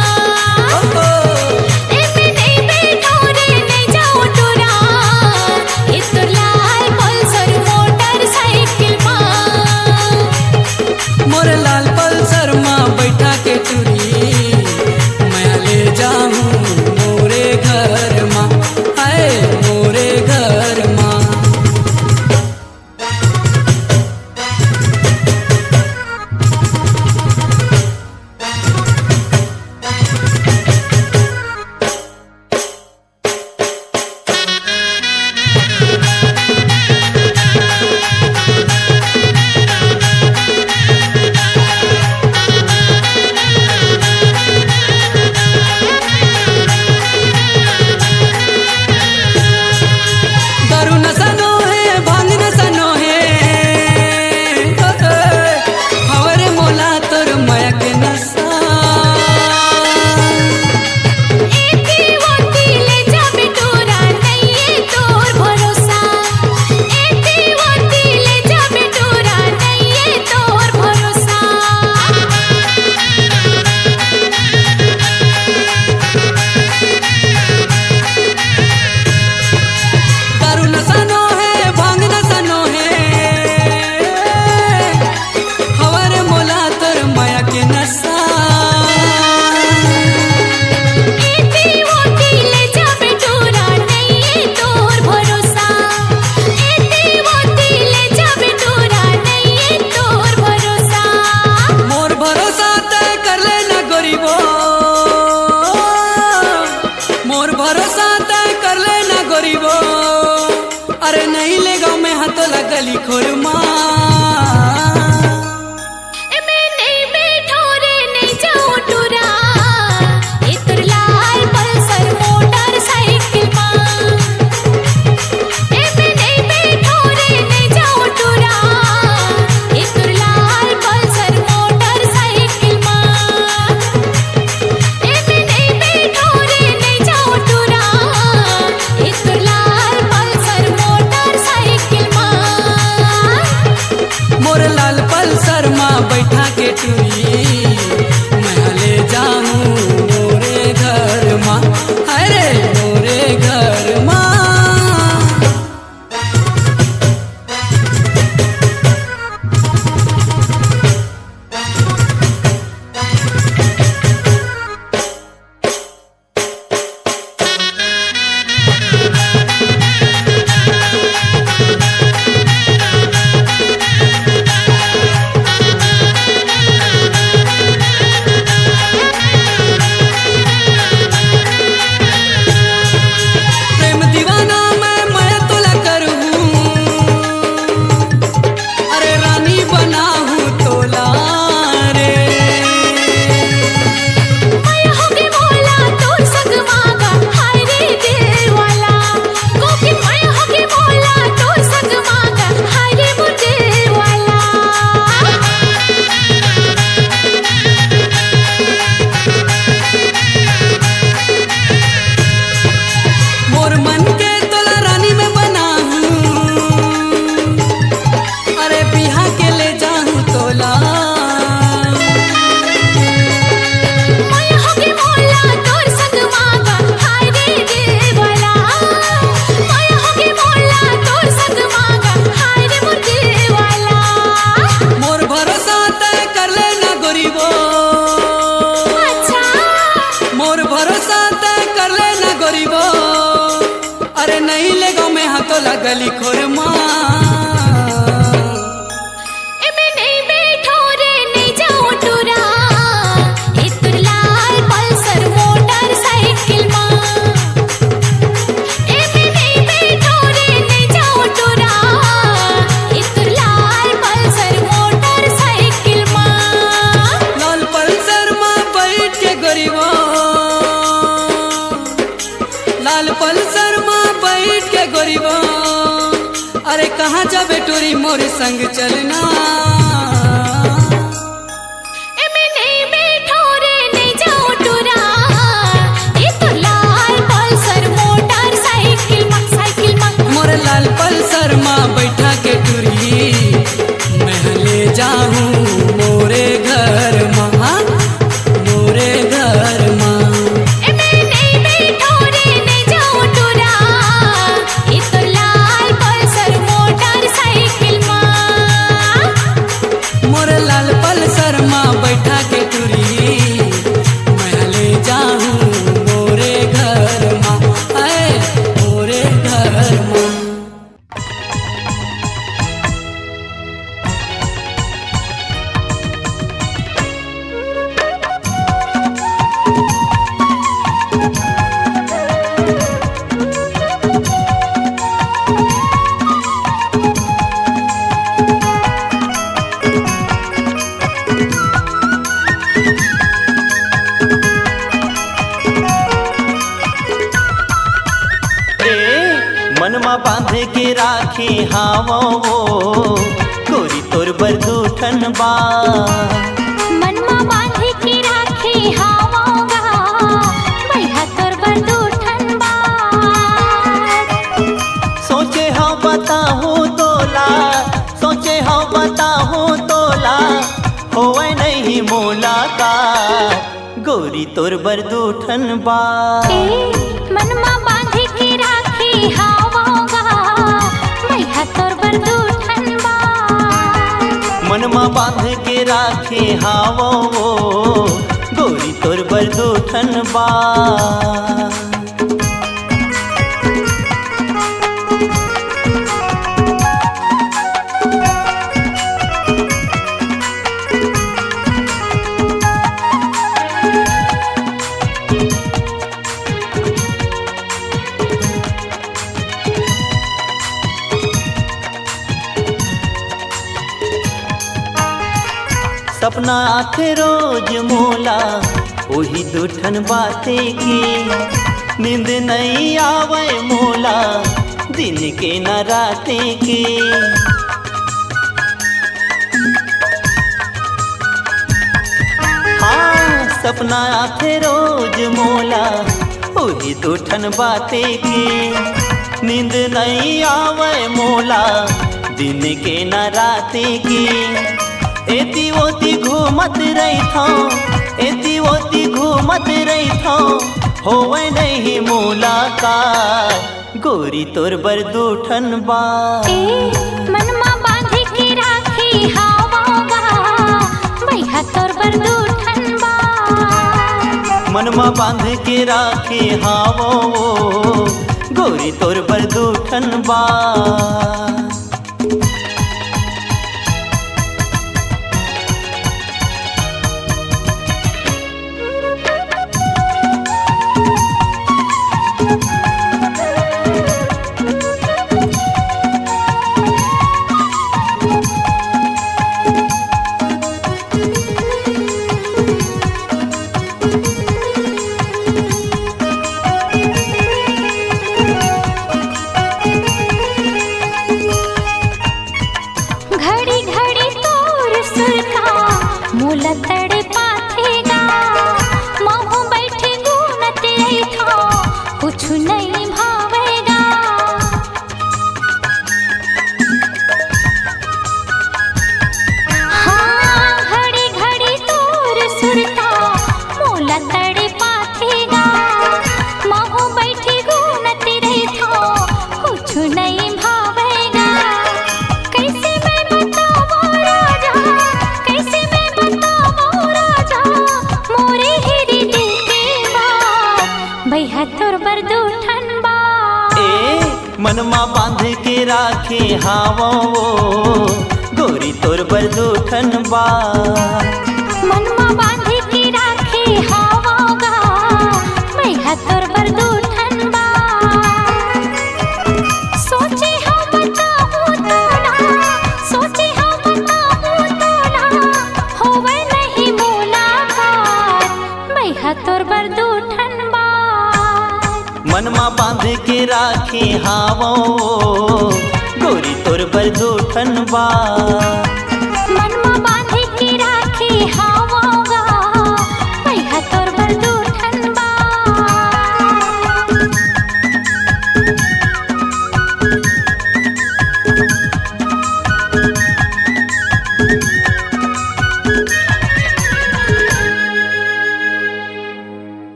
एमे नहीं बैठो रे नहीं जाओ टूरा, ये तो लाल पल्सर मोटरसाइकिल माँ। मोरे लाल पल्सर में बैठा के टूरी मैं ले जाऊं मोरे घर माँ, आए मोरे घर माँ। दारू नशा नो है, भांग नशा नो है, हवरे मोला तोर माया के नशा। एती वोती ले जाबे टूरा नहीं ये तोर भरोसा। एती वोती ले जाबे टूरा नहीं ये तोर भरोसा। दारू नशा नो है, भांग नशा नो है, हवरे मोला तोर माया के नशा। एती वोती ले जाबे टूरा नहीं ये तोर भरोसा। एती वोती ले जाबे टूरा नहीं ये तोर भरोसा। मोर भरोसा तय कर लेना गरीबो, मोर भरोसा तय कर लेना गरीबो, अरे नहीं लेगा मैं हाथों लगली खोरमा। एमे नहीं बैठो रे नहीं जाओ टूरा, ये तोर लाल पल्सर मोटरसाइकिल माँ। तोला गली खोरमा एमे नहीं बैठो रे नहीं जाओ टूरा ए तुर लाल पल्सर मोटरसाइकिल मां एमे नहीं बैठो रे नहीं जाओ टूरा ए तुर लाल पल्सर मोटरसाइकिल मां लाल पल्सर मां बैठ के गरीबा लाल पल्सर मां बैठ के गरीबा अरे कहाँ जाबे टोरी मोरे संग चलना एमे नहीं बैठो रे नहीं जाओ टूरा ए तुर लाल पल्सर मोटरसाइकिल मां साइकिल मां मोरे लाल पल्सर मां बैठा के टूरी मैं ले जाऊं मोरे घर मां मोरे घर मां एमे नहीं बैठो रे नहीं जाओ टूरा ए तुर लाल पल्सर मोटरसाइकिल मां मोरे लाल पल्सर मां बैठा के टूरी मैं ले जाऊं मोरे घर मां आए मोरे घर मां मनमा बांधे के राखी हावो वो गोरी तोर बरदूठन बा मनमा बांधे के राखे हावांगा मैहा तोर बरदूठन बा सोचे हाँ बताहूँ तोला सोचे हाँ बताहूँ तोला होवे नहीं मुलाकात गोरी तोर बरदूठन बा मनमा बांधे के राखे हावांगा मैहा तोर बरदूठन बा मनमा बांध के राखे हावो वो गोरी तोर बरदूठन बा सपना आथे रोज मोला वही दूठन बाते की नींद नहीं आवे मोला दिन के न राते के हाँ सपना आथे रोज मोला वही दूठन बाते की नींद नहीं आवे मोला दिन के न राते की एती ओती घूमत रही था एती ओती घूमत रही था होवे नहीं मुलाकात गोरी तोर बरदूठन बा मनमा बांधे के राखे हावांगा मैहा तोर बरदूठन बा मनमा बांध के राखे हावो गोरी तोर बरदूठन बा मनमा बांध राखे हावो गोरी तोर बर दूठन बा मनमा बांधे के राखे हावोगा मैं तोर बर दूठन बा सोचे हम बताऊं तोला सोचे हम बताऊं तोला होवे नहीं मुलाकात मैं तोर बर दूठन बा मनमा बांध के राखे हावो गोरी तोर बर दूठन बा मनमा बांधे के राखे हावोगा मैं तोर बर दूठन बा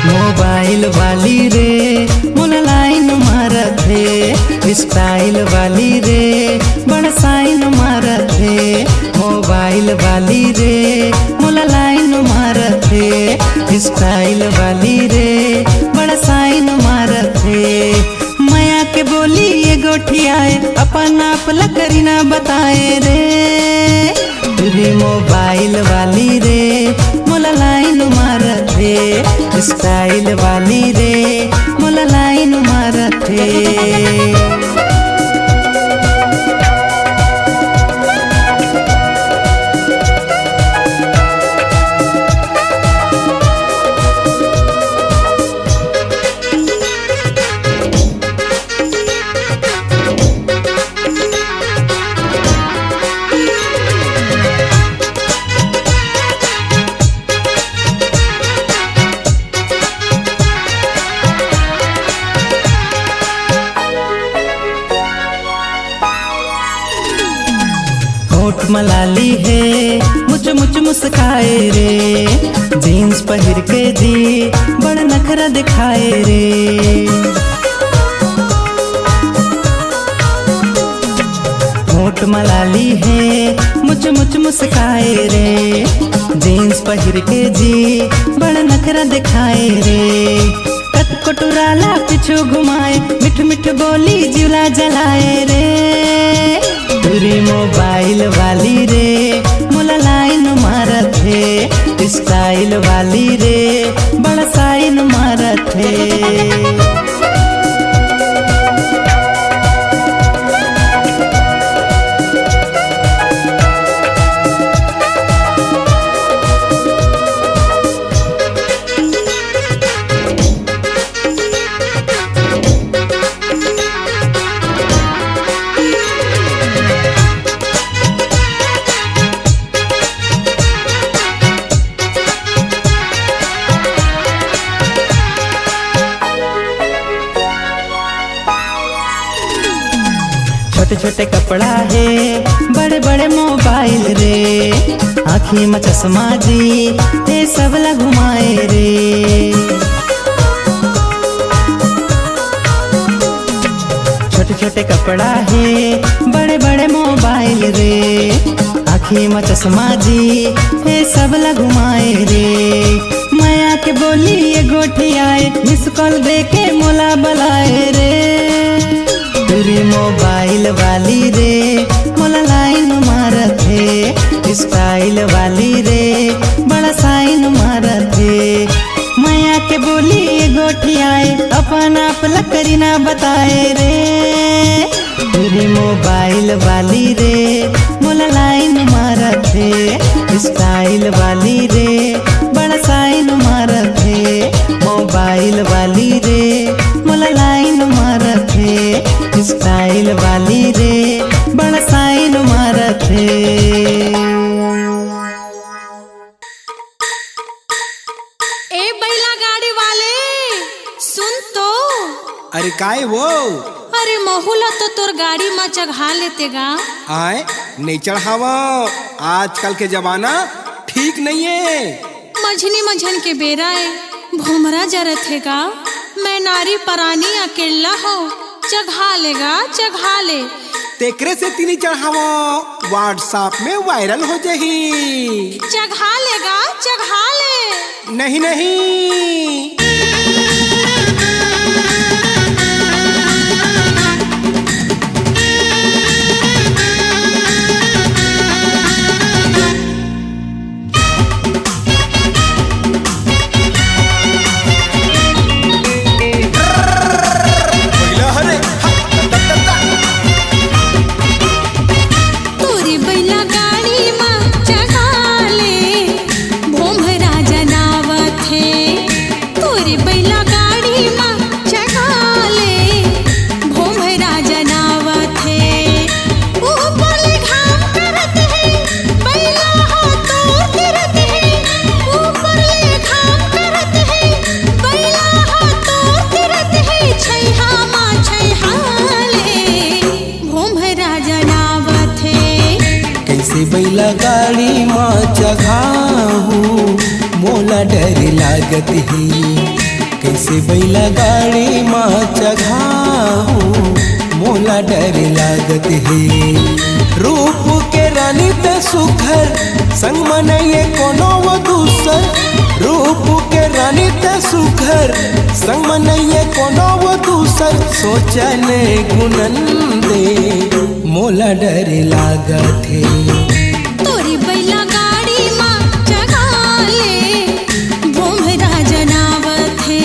मोबाइल वाली रे मोला लाइन मारत हे स्टाइल वाली रे बड़ा साइन मारत हे मोबाइल वाली रे मोला लाइन मारत हे स्टाइल वाली रे बड़ा साइन मारत हे माया के बोली ये गोठियाए अपन आप लकरी ना बताए रे रे मोबाइल वाली रे मोला लाइन मारत हे स्टाइल वाली रे मोला लाइन मारत हे होठ मलाली है मुझ मुझ मुस्काए रे जीन्स पहन के जी बड़ा नखरा दिखाए रे होठ मलाली है मुझ मुझ मुस्काए रे जीन्स पहन के जी बड़ा नखरा दिखाए रे कत कोटुराला पिछू घुमाए मिठ मिठ बोली जुला जलाए रे तुरी मोबाइल वाली रे मोला लाइन मारत हे स्टाइल वाली रे बड़ा साइन मारत हे छोटे छोटे कपड़ा है बड़े बड़े मोबाइल रे आँखी में चश्मा जी ये सब ला घुमाए रे छोटे छोटे कपड़ा है बड़े बड़े मोबाइल रे आँखी में चश्मा जी ये सब ला घुमाए रे माया के बोली ये गोठी आए मिस कॉल दे के मोला बुलाए रे तुरी मोबाइल वाली रे मोला लाइन मारत हे स्टाइल वाली रे बड़ा साइन मारत हे माया के बोली ये गोठी आए अपन आप लकरी ना बताए रे तुरी मोबाइल वाली रे मोला लाइन मारत हे स्टाइल वाली रे बड़ा साइन मारत हे मोबाइल वाली रे मोला लाइन मारत हे स्टाइल वाली रे बड़ा साइन मारत हे ए बैला गाड़ी वाले अरे काय वो अरे महुला तो तोर गाड़ी में चढ़ा लेते गा। आए नहीं चढ़ावा, आजकल के जमाना ठीक नहीं है। मझनी मझन के बेरा है, भुमरा जरत है गा। मैं नारी परानी अकेला हो, चढ़ा लेगा चढ़ा ले। तेकरे से तीनी चढ़ावा, व्हाट्सएप में वायरल हो जाही। चढ़ा लेगा चढ़ा ले। नहीं नहीं बैला गाड़ी माँ चघाहू मोला डर लागत है। कैसे बैला गाड़ी माँ चघाहू मोला डर लागत है। रूप के रानी पे सुखर संग मनइए कोनो वो दूसर। रूप के रानी ते सुखर संग मनइए कोनो वो दूसर। सोचने गुनन दे मोला डर लागत है। तोरी बैला गाड़ी माँ चढ़ा ले, भोमरा जनावत है।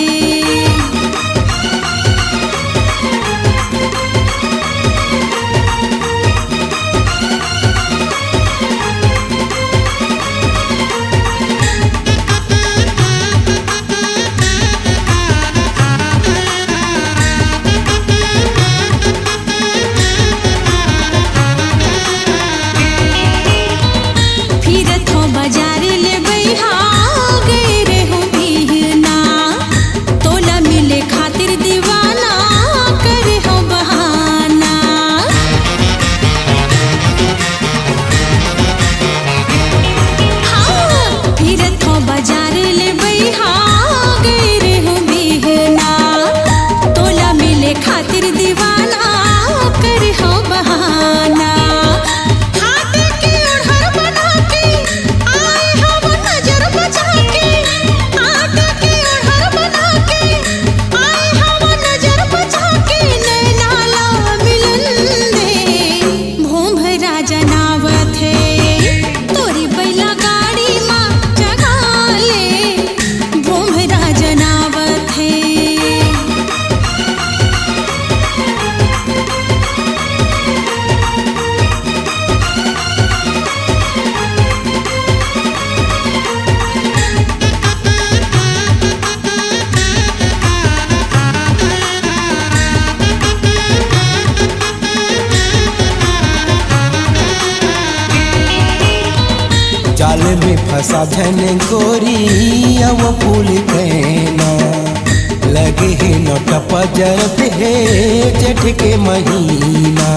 जाल में फंसा धन गोरी अब फूल कहना लगे है नोट पजरत है जेठ के महीना।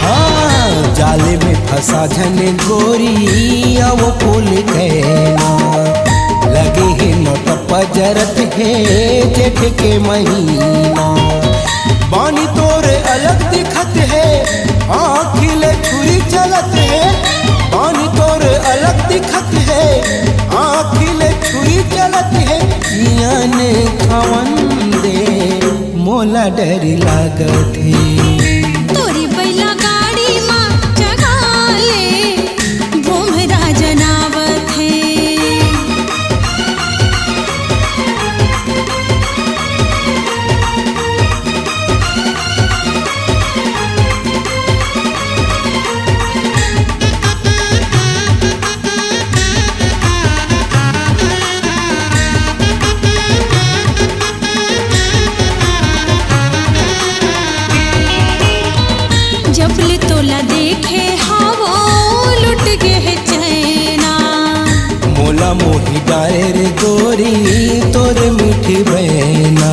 हाँ जाल में फंसा धन गोरी अब फूल कहना लगे है नोट पजरत है जेठ के महीना। बानी तोरे अलग दिखत है आँखिले छुरी चलत है। बानी तोरे अलग दिखत है आँखिले छुरी चलत है। जियाने खवन दे मोला डर लागत है। तोरी बैला गाड़ी माँ चढ़ा ले, भोमरा जनावत है। डारे रे गोरी तोर मीठी बहना।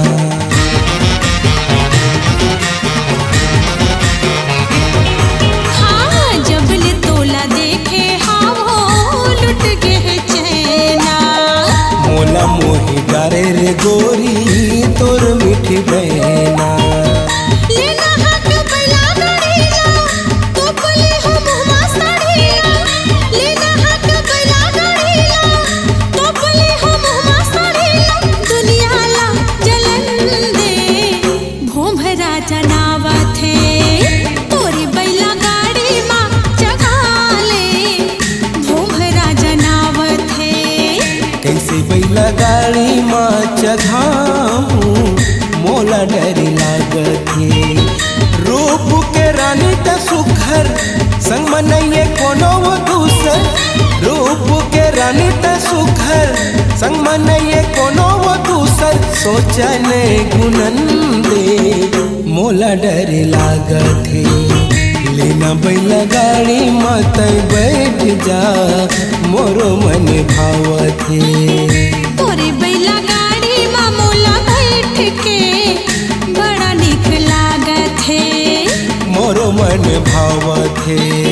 हाँ जबल तोला देखे हाँ हो लुट गए चैना। मोला मोही डारे रे गोरी तोर मीठी बहना। लेना हाथ बैला गड़ीला तो पले हो मुँह साड़ीला। लेना हाथ बैला गड़ीला तो पले हो मुँह साड़ीला। दुनिया ला जलन दे भोंभरा जनावत है तोरी बैला गाड़ी माँ चगाले भोंभरा जनावत है। कैसे बैला गाड़ी माँ चघाऊं मोला डरी लागत है। रूप के रानी त सुघर संग मनइए कोनो वो दूसर। रूप के रानी त सुघर संग मनइए कोनो वो दूसर। सोचने गुनन दे मोला डरी लागत है। लेना बैला गाड़ी मत बैठ जा मोरो मन भावत है। तोरे बैला गाड़ी माँ मोला बैठ के बड़ा निक लागत है। मोरो मन भावत है।